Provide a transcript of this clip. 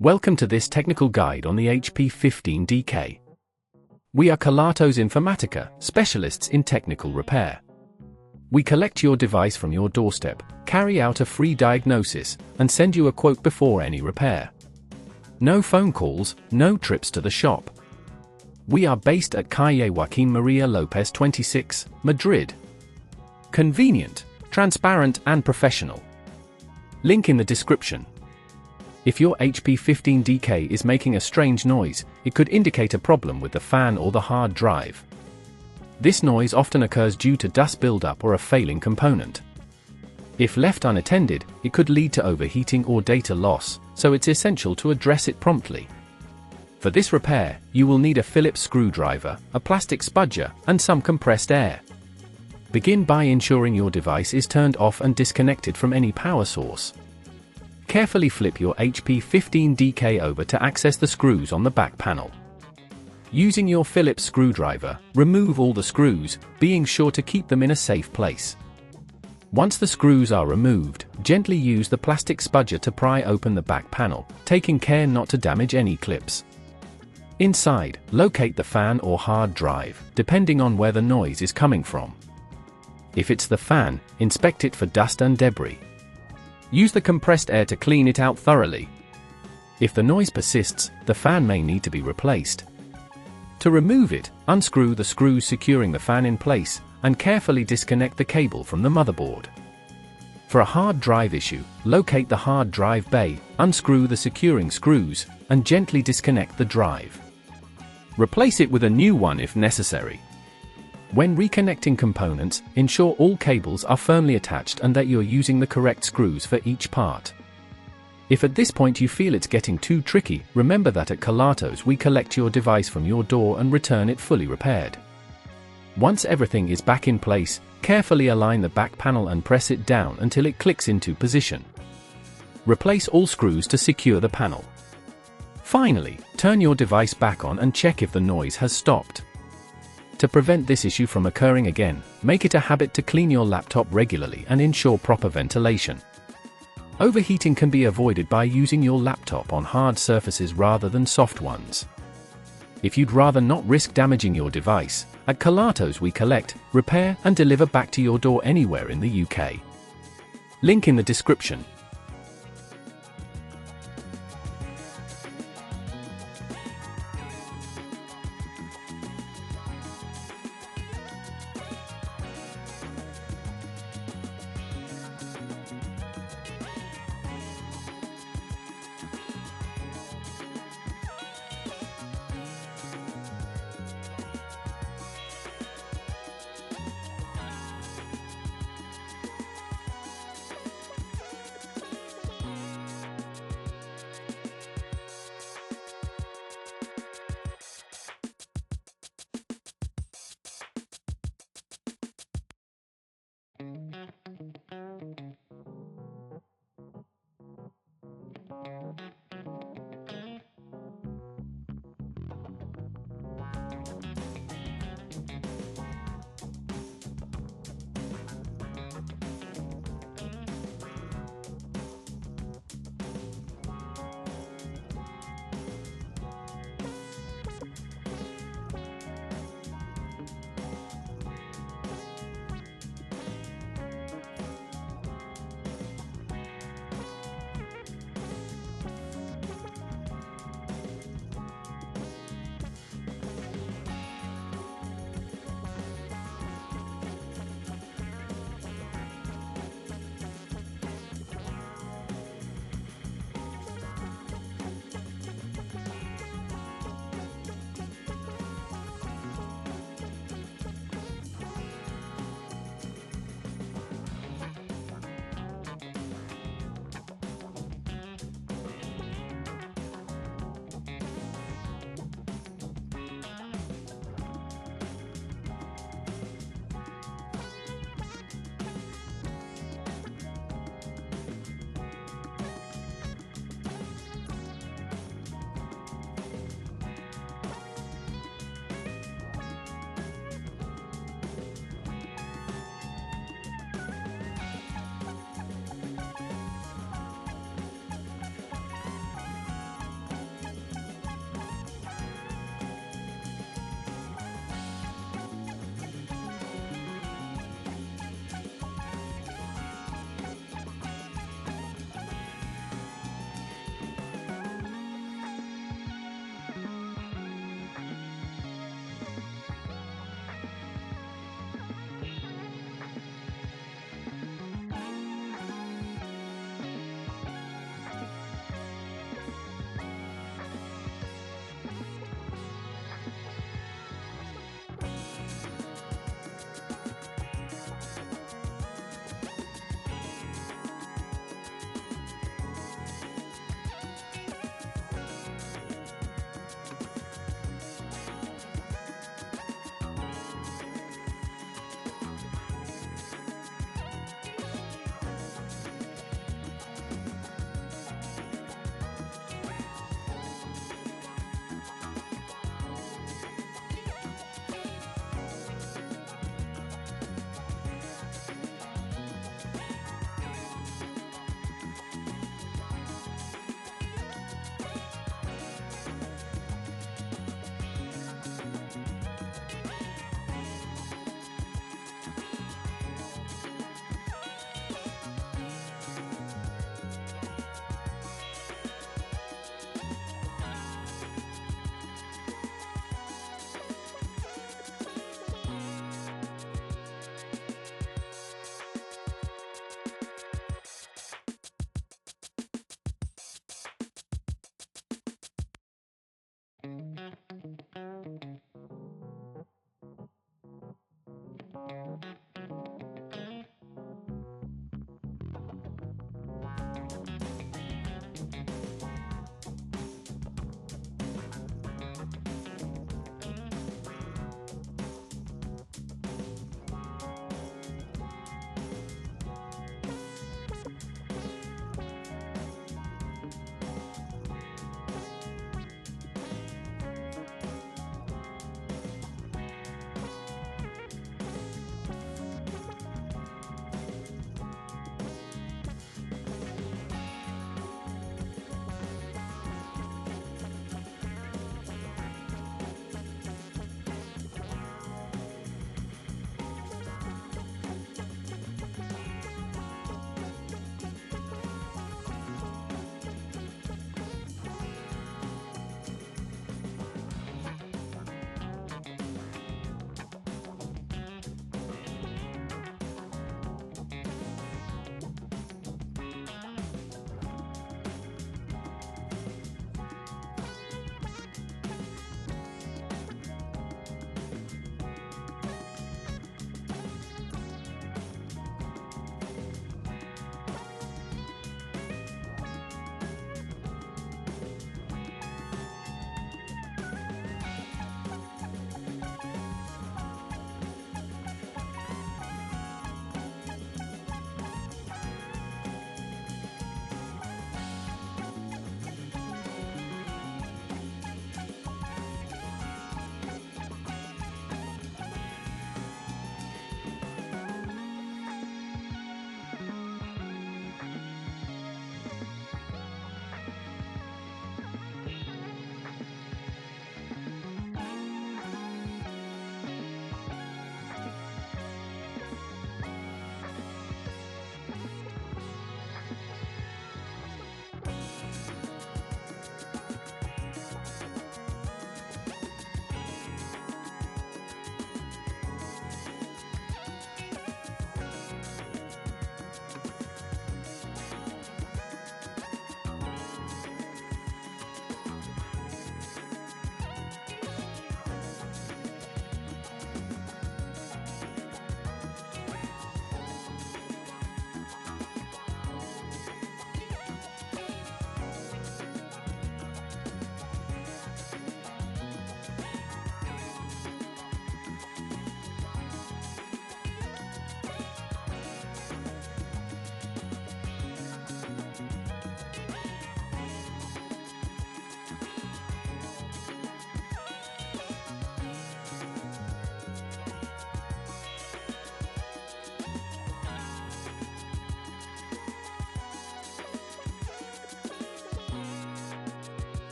Welcome to this technical guide on the HP 15DK. We are Kelatos Informatica, specialists in technical repair. We collect your device from your doorstep, carry out a free diagnosis, and send you a quote before any repair. No phone calls, no trips to the shop. We are based at Calle Joaquín María López 26, Madrid. Convenient, transparent and professional. Link in the description. If your HP 15DK is making a strange noise, it could indicate a problem with the fan or the hard drive. This noise often occurs due to dust buildup or a failing component. If left unattended, it could lead to overheating or data loss, so it's essential to address it promptly. For this repair, you will need a Phillips screwdriver, a plastic spudger, and some compressed air. Begin by ensuring your device is turned off and disconnected from any power source. Carefully flip your HP 15DK over to access the screws on the back panel. Using your Phillips screwdriver, remove all the screws, being sure to keep them in a safe place. Once the screws are removed, gently use the plastic spudger to pry open the back panel, taking care not to damage any clips. Inside, locate the fan or hard drive, depending on where the noise is coming from. If it's the fan, inspect it for dust and debris. Use the compressed air to clean it out thoroughly. If the noise persists, the fan may need to be replaced. To remove it, unscrew the screws securing the fan in place, and carefully disconnect the cable from the motherboard. For a hard drive issue, locate the hard drive bay, unscrew the securing screws, and gently disconnect the drive. Replace it with a new one if necessary. When reconnecting components, ensure all cables are firmly attached and that you are using the correct screws for each part. If at this point you feel it's getting too tricky, remember that at Kelatos we collect your device from your door and return it fully repaired. Once everything is back in place, carefully align the back panel and press it down until it clicks into position. Replace all screws to secure the panel. Finally, turn your device back on and check if the noise has stopped. To prevent this issue from occurring again, make it a habit to clean your laptop regularly and ensure proper ventilation. Overheating can be avoided by using your laptop on hard surfaces rather than soft ones. If you'd rather not risk damaging your device, at Kelatos we collect, repair and deliver back to your door anywhere in the UK. Link in the description.